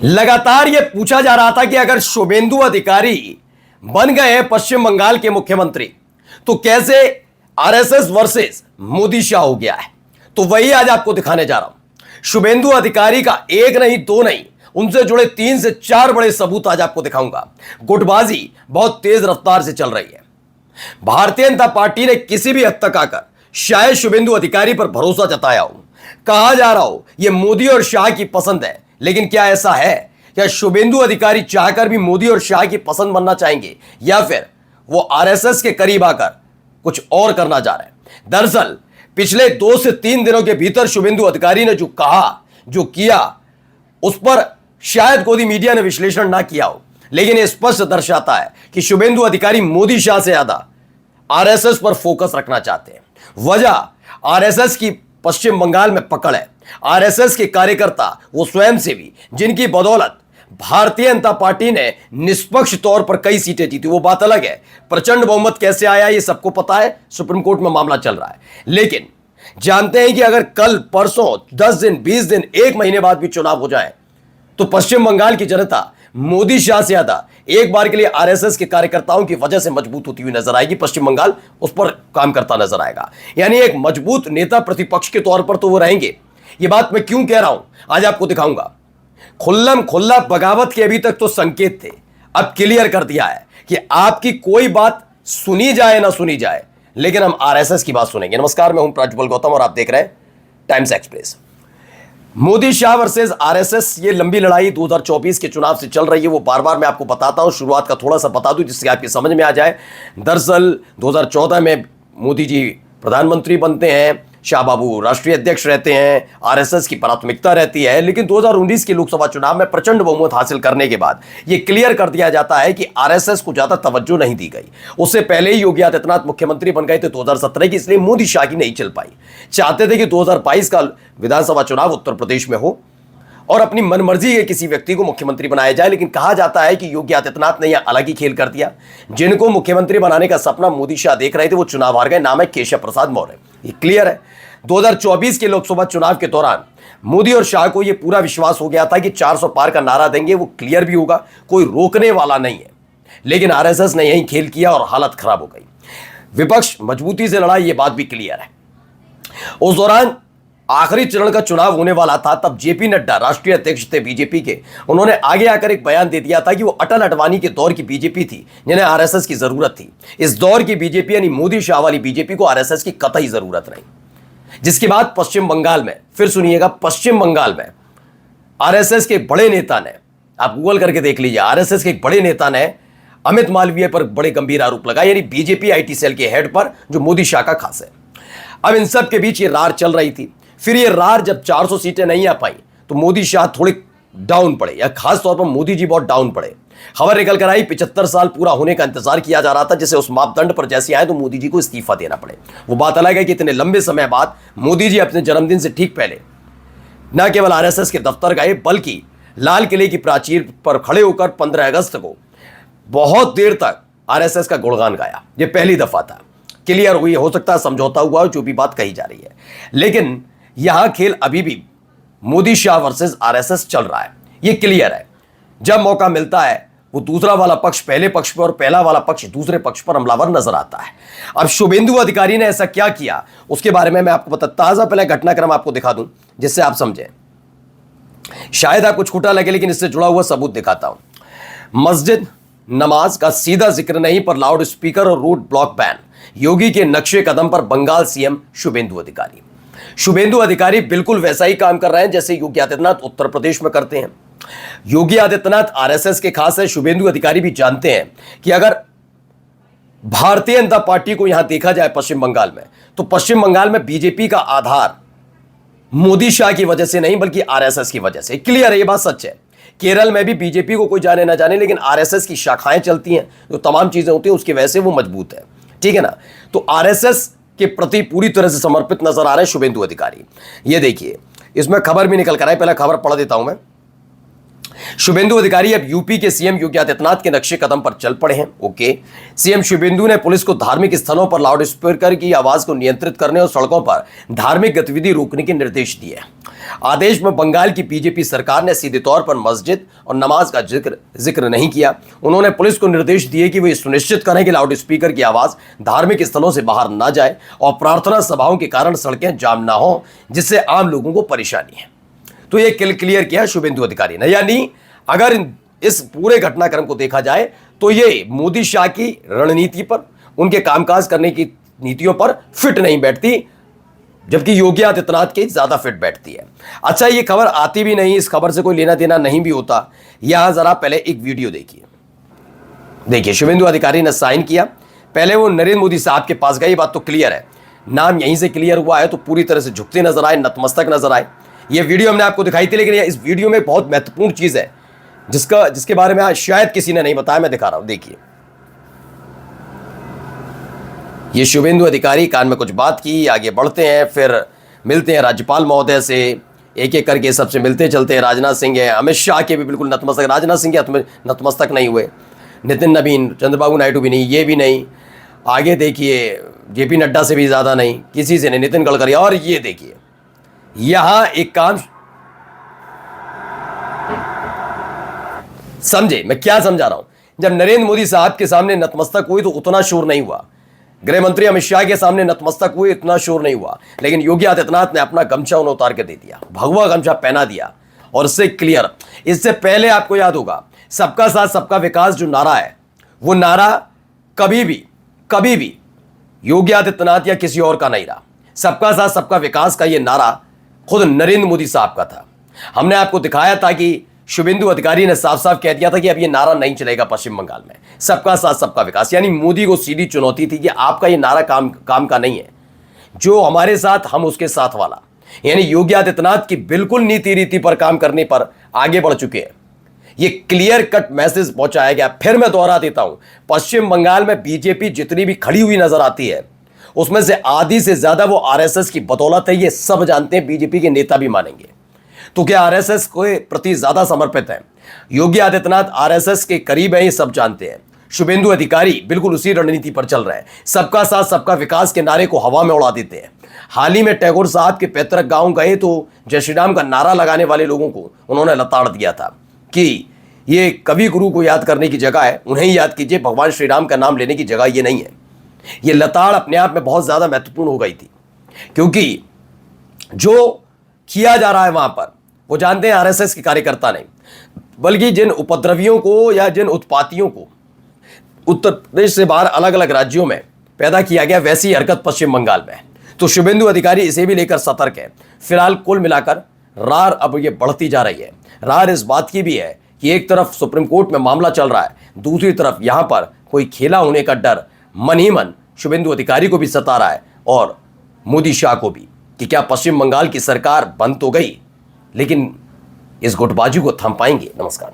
लगातार यह पूछा जा रहा था कि अगर शुभेंदु अधिकारी बन गए पश्चिम बंगाल के मुख्यमंत्री तो कैसे आरएसएस वर्सेस मोदी शाह हो गया है। तो वही आज आपको दिखाने जा रहा हूं। शुभेंदु अधिकारी का एक नहीं दो नहीं, उनसे जुड़े 3 से 4 बड़े सबूत आज आपको दिखाऊंगा। गुटबाजी बहुत तेज रफ्तार से चल रही है। भारतीय जनता पार्टी ने किसी भी हद तक आकर शायद शुभेंदु अधिकारी पर भरोसा जताया हो। कहा जा रहा हो यह मोदी और शाह की पसंद है, लेकिन क्या ऐसा है? क्या शुभेंदु अधिकारी चाहकर भी मोदी और शाह की पसंद बनना चाहेंगे, या फिर वो आरएसएस के करीब आकर कुछ और करना चाह रहे हैं? दरअसल पिछले 2 से 3 दिनों के भीतर शुभेंदु अधिकारी ने जो कहा, जो किया, उस पर शायद गोदी मीडिया ने विश्लेषण ना किया हो, लेकिन यह स्पष्ट दर्शाता है कि शुभेंदु अधिकारी मोदी शाह से ज्यादा आरएसएस पर फोकस रखना चाहते हैं। वजह आरएसएस की पश्चिम बंगाल में पकड़ है। आरएसएस के कार्यकर्ता, वो स्वयंसेवी, जिनकी बदौलत भारतीय जनता पार्टी ने निष्पक्ष तौर पर कई सीटें जीती, वो बात अलग है। प्रचंड बहुमत कैसे आया ये सबको पता है, सुप्रीम कोर्ट में मामला चल रहा है। लेकिन जानते हैं कि अगर कल, परसों, 10 दिन, 20 दिन, 1 महीने बाद भी चुनाव हो जाए तो पश्चिम बंगाल की जनता मोदी शाह से ज्यादा एक बार के लिए आरएसएस के कार्यकर्ताओं की वजह से मजबूत होती हुई नजर आएगी। पश्चिम बंगाल उस पर काम करता नजर आएगा। यानी एक मजबूत नेता प्रतिपक्ष के तौर पर तो वो रहेंगे। ये बात मैं क्यों कह रहा हूं आज आपको दिखाऊंगा। खुल्लम खुल्ला बगावत के अभी तक तो संकेत थे, अब क्लियर कर दिया है कि आपकी कोई बात सुनी जाए ना सुनी जाए, लेकिन हम आरएसएस की बात सुनेंगे। नमस्कार, मैं हूं प्रज्वल गौतम और आप देख रहे हैं times express. Modi Shah versus RSS, ये लंबी लड़ाई 2024 के चुनाव से चल रही है। वो बार बार मैं आपको बताता हूं, शुरुआत का थोड़ा सा बता दूं जिससे आपकी समझ में आ जाए। दरअसल 2014 में मोदी जी प्रधानमंत्री बनते हैं, शाह बाबू राष्ट्रीय अध्यक्ष रहते हैं, आरएसएस की प्राथमिकता रहती है। लेकिन 2019 के लोकसभा चुनाव में प्रचंड बहुमत हासिल करने के बाद यह क्लियर कर दिया जाता है कि आरएसएस को ज्यादा तवज्जो नहीं दी गई। उससे पहले ही योगी आदित्यनाथ मुख्यमंत्री बन गए थे 2017 की, इसलिए मोदी शाह की नहीं चल पाई। चाहते थे कि 2022 का विधानसभा चुनाव उत्तर प्रदेश में हो और अपनी मनमर्जी के किसी व्यक्ति को मुख्यमंत्री बनाया जाए। लेकिन कहा जाता है कि योगी आदित्यनाथ ने यह अलग ही खेल कर दिया। जिनको मुख्यमंत्री बनाने का सपना मोदी शाह देख रहे थे वो चुनाव हार गए। नाम है केशव प्रसाद मौर्य। ये क्लियर है। 2024 के लोकसभा चुनाव के दौरान मोदी और शाह को यह पूरा विश्वास हो गया था कि 400 पार का नारा देंगे, वो क्लियर भी होगा, कोई रोकने वाला नहीं है। लेकिन आरएसएस ने यही खेल किया और हालत खराब हो गई। विपक्ष मजबूती से लड़ा, यह बात भी क्लियर है। उस दौरान आखिरी चरण का चुनाव होने वाला था, तब जेपी नड्डा राष्ट्रीय अध्यक्ष थे बीजेपी के। उन्होंने आगे आकर एक बयान दे दिया था कि वो अटल अडवाणी के दौर की बीजेपी थी जिन्हें आरएसएस की जरूरत थी। इस दौर की बीजेपी यानी मोदी शाह वाली बीजेपी को आरएसएस की कतई जरूरत नहीं। जिसके बाद पश्चिम बंगाल में, फिर सुनिएगा, पश्चिम बंगाल में आरएसएस के बड़े नेता ने, आप गूगल करके देख लीजिए, आरएसएस के एक बड़े नेता ने अमित मालवीय पर बड़े गंभीर आरोप लगाए, यानी बीजेपी आईटी सेल के हेड पर, जो मोदी शाह का खास है। अब इन सब के बीच ये रार चल रही थी। फिर ये रार जब 400 सीटें नहीं आ पाई तो मोदी शाह थोड़े डाउन पड़े, या खास तौर पर मोदी जी बहुत डाउन पड़े। खबर निकल कर आई 75 साल पूरा होने का इंतजार किया जा रहा था, जिसे उस मापदंड पर जैसे आए तो मोदी जी को इस्तीफा देना पड़े। वो बात अलग है कि इतने लंबे समय बाद मोदी जी अपने जन्मदिन से ठीक पहले न केवल आरएसएस के दफ्तर गए, बल्कि लाल किले की प्राचीर पर खड़े होकर 15 अगस्त को बहुत देर तक आरएसएस का गुणगान गाया। ये पहली दफा था। क्लियर हुई, हो सकता है समझौता हुआ हो, जो भी बात कही जा रही है, लेकिन यहां खेल अभी भी मोदी शाह वर्सेस आरएसएस चल रहा है। यह क्लियर है। जब मौका मिलता है वो दूसरा वाला पक्ष पहले पक्ष पर और पहला वाला पक्ष दूसरे पक्ष पर हमलावर नजर आता है। अब शुभेंदु अधिकारी ने ऐसा क्या किया उसके बारे में मैं आपको ताजा पहले घटनाक्रम आपको दिखा दूं जिससे आप समझें। शायद आपको छूटा लगे, लेकिन इससे जुड़ा हुआ सबूत दिखाता हूं। मस्जिद नमाज का सीधा जिक्र नहीं, पर लाउड स्पीकर और रोड ब्लॉक बैन। योगी के नक्शे कदम पर बंगाल सीएम शुभेंदु अधिकारी। शुभेंदु अधिकारी बिल्कुल वैसा ही काम कर रहे हैं जैसे योगी आदित्यनाथ उत्तर प्रदेश में करते हैं। योगी आदित्यनाथ आरएसएस के खास है। शुभेंदु अधिकारी भी जानते हैं कि अगर भारतीय जनता पार्टी को यहां देखा जाए पश्चिम बंगाल में, तो पश्चिम बंगाल में बीजेपी का आधार मोदी शाह की वजह से नहीं, बल्कि आरएसएस की वजह से। क्लियर है, ये बात सच है। केरल में भी बीजेपी को कोई जाने ना जाने, लेकिन आरएसएस की शाखाएं चलती हैं, जो तमाम चीजें होती हैं उसकी वजह से वो मजबूत है। ठीक है ना। तो आरएसएस के प्रति पूरी तरह से समर्पित नजर आ रहे हैं शुभेंदु अधिकारी। ये देखिए, इसमें खबर भी निकल कर आई, पहले खबर पढ़ देता हूं मैं। शुभेंदु अधिकारी अब यूपी के सीएम योगी आदित्यनाथ के नक्शे कदम पर चल पड़े हैं। ओके। सीएम शुभेंदु ने पुलिस को धार्मिक स्थलों पर लाउड स्पीकर की आवाज को नियंत्रित करने और सड़कों पर धार्मिक गतिविधि रोकने के निर्देश दिए। आदेश में बंगाल की बीजेपी सरकार ने सीधे तौर पर मस्जिद और नमाज का जिक्र नहीं किया। उन्होंने पुलिस को निर्देश दिए कि वे सुनिश्चित करें कि लाउड स्पीकर की आवाज धार्मिक स्थलों से बाहर ना जाए और प्रार्थना सभाओं के कारण सड़कें जाम ना हो, जिससे आम लोगों को परेशानी है। तो ये क्लियर किया शुभेंदु अधिकारी ने। यानी अगर इस पूरे घटनाक्रम को देखा जाए तो ये मोदी शाह की रणनीति पर, उनके कामकाज करने की नीतियों पर फिट नहीं बैठती, जबकि योगी आदित्यनाथ की ज्यादा फिट बैठती है। अच्छा, ये खबर आती भी नहीं, इस खबर से कोई लेना देना नहीं भी होता। यहां जरा पहले एक वीडियो देखिए शुभेंदु अधिकारी ने साइन किया, पहले वो नरेंद्र मोदी साहब के पास गए। बात तो क्लियर है, नाम यहीं से क्लियर हुआ है तो पूरी तरह से झुकते नजर आए, नतमस्तक नजर आए। ये वीडियो हमने आपको दिखाई थी, लेकिन इस वीडियो में बहुत महत्वपूर्ण चीज है जिसके बारे में शायद किसी ने नहीं बताया, मैं दिखा रहा हूं। देखिए, ये शुभेंदु अधिकारी कान में कुछ बात की, आगे बढ़ते हैं, फिर मिलते हैं राज्यपाल महोदय से, एक एक करके सबसे मिलते चलते हैं। राजनाथ सिंह है, अमित शाह के भी बिल्कुल नतमस्तक, राजनाथ सिंह के नतमस्तक नहीं हुए, नितिन नवीन, चंद्रबाबू नायडू भी नहीं, ये भी नहीं। आगे देखिए, जेपी नड्डा से भी ज़्यादा नहीं, किसी से नहीं, नितिन गडकरी। और ये देखिए, यहां एक काम समझे मैं क्या समझा रहा हूं। जब नरेंद्र मोदी साहब के सामने नतमस्तक हुई तो उतना शोर नहीं हुआ, गृह मंत्री अमित शाह के सामने नतमस्तक हुए इतना शोर नहीं हुआ, लेकिन योगी आदित्यनाथ ने अपना गमछा उन्हें उतार के दे दिया, भगवा गमछा पहना दिया। और इससे क्लियर, इससे पहले आपको याद होगा, सबका साथ सबका विकास जो नारा है, वो नारा कभी भी योगी आदित्यनाथ या किसी और का नहीं रहा। सबका साथ सबका विकास का ये नारा खुद नरेंद्र मोदी साहब का था। हमने आपको दिखाया था कि शुभेंदु अधिकारी ने साफ साफ कह दिया था कि अब ये नारा नहीं चलेगा पश्चिम बंगाल में, सबका साथ सबका विकास। यानी मोदी को सीधी चुनौती थी कि आपका ये नारा काम का नहीं है, जो हमारे साथ हम उसके साथ वाला। यानी योगी आदित्यनाथ की बिल्कुल नीति रीति पर काम करने पर आगे बढ़ चुके हैं। ये क्लियर कट मैसेज पहुंचाया गया। फिर मैं दोहरा देता हूं, पश्चिम बंगाल में बीजेपी जितनी भी खड़ी हुई नजर आती है, उसमें से आधी से ज्यादा वो आरएसएस की बदौलत है। ये सब जानते हैं, बीजेपी के नेता भी मानेंगे। तो क्या आरएसएस के प्रति ज्यादा समर्पित है? योगी आदित्यनाथ आरएसएस के करीब है, ये सब जानते हैं। शुभेंदु अधिकारी बिल्कुल उसी रणनीति पर चल रहे हैं, सबका साथ सबका विकास के नारे को हवा में उड़ा देते हैं। हाल ही में टैगोर साहब के पैतृक गांव गए तो जय श्री राम का नारा लगाने वाले लोगों को उन्होंने लताड़ दिया था कि ये कवि गुरु को याद करने की जगह है, उन्हें याद कीजिए, भगवान श्री राम का नाम लेने की जगह ये नहीं है। ये लताड़ अपने आप में बहुत ज्यादा महत्वपूर्ण हो गई थी, क्योंकि जो किया जा रहा है वहां पर, वो जानते हैं आरएसएस के कार्यकर्ता नहीं, बल्कि जिन उपद्रवियों को या जिन उत्पातियों को उत्तर प्रदेश से बाहर अलग अलग राज्यों में पैदा किया गया, वैसी हरकत पश्चिम बंगाल में है। तो शुभेंदु अधिकारी इसे भी लेकर सतर्क है। फिलहाल कुल मिलाकर रार अब ये बढ़ती जा रही है। रार इस बात की भी है कि एक तरफ सुप्रीम कोर्ट में मामला चल रहा है, दूसरी तरफ यहां पर कोई खेला होने का डर मन ही मन शुभेंदु अधिकारी को भी सता रहा है और मोदी शाह को भी, कि क्या पश्चिम बंगाल की सरकार बंद तो गई, लेकिन इस गुटबाजी को थम पाएंगे। नमस्कार।